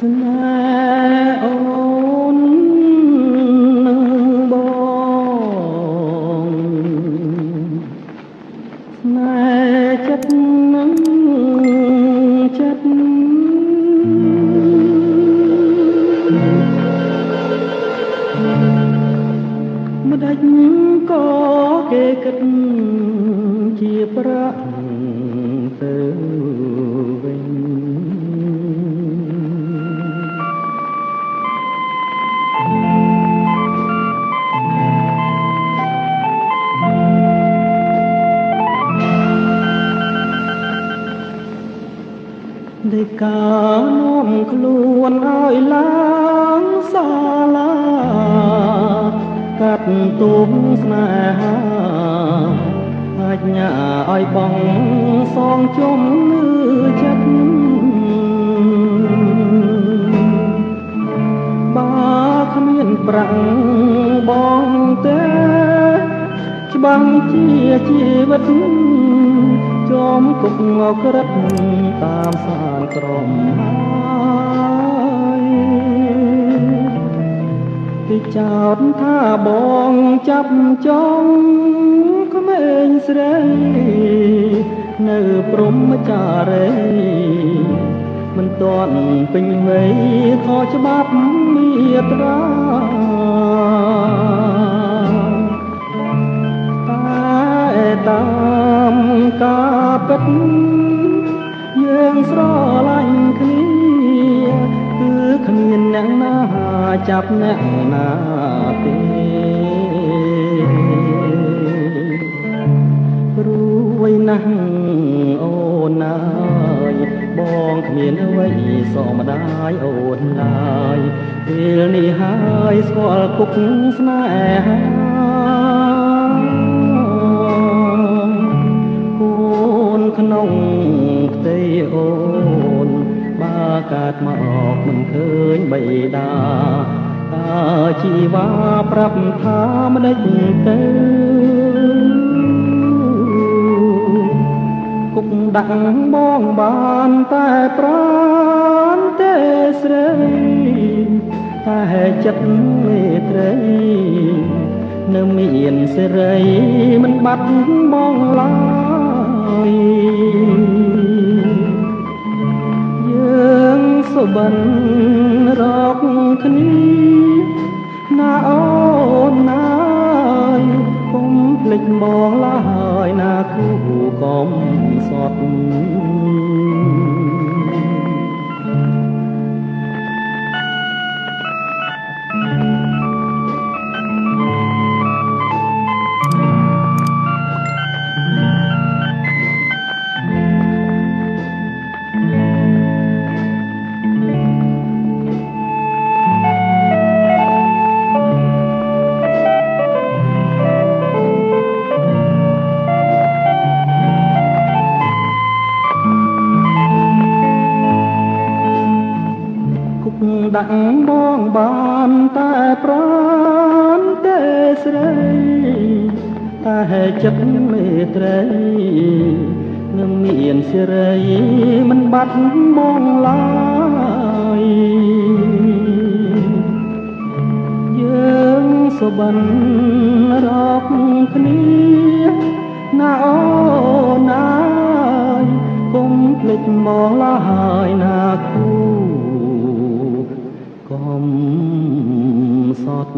ស្នេហ៍អូននឹងបងស្នេហ៍ចិត្តនឹងចិត្តម្ដេចក៏គេគិតជាប្រាក់ទៅវិញได้ការនាំខ្លួនឲ្យឡើងសាលាកាត់ទុំស្នេហាអាជ្ញាឲ្យបងសងជំនឿចិត្តបើគ្មានប្រាំងបងទេច្បាំងជាជីវិតជាប់គុកអក្រិតតាមសាលក្រមហើយទីចោទថាបងចាប់ចងក្មេងស្រីនៅព្រហ្មចារីមិនទាន់ពេញវ័យខុសច្បាប់មាត្រាតាមការពិតយើងស្រឡាញ់គ្នាគឺគ្មានអ្នកណាចាប់អ្នកណាទេព្រួយណាស់អូនណាយបងគ្មានអ្វីសមដាយអូនណាយពេលនេះហើយស្គាល់គុកស្នេហាក្នុងផ្ទៃអូនបើកើតមកមិនឃើញបិតាតើជីវ៉ាប្រាប់ថាម្ដេចទៅគុកដាក់បងបានតែប្រានទេស្រីតែចិត្តមេត្រីនៅមានសេរីមិនបាត់បងឡើយយើងសុបិនរកគ្នាណាអូនណាយកុំភ្លេចបងឡើយណាគូកុំសត់ដាក់បងបានតែប្រានទេស្រីតែចិត្តមេត្រីនឹងមានសេរីមិនបាត់បងឡើយយើងសុបិនរកគ្នាណាអូនណាយកុំភ្លេចមកឡើយណាគូកុំសត់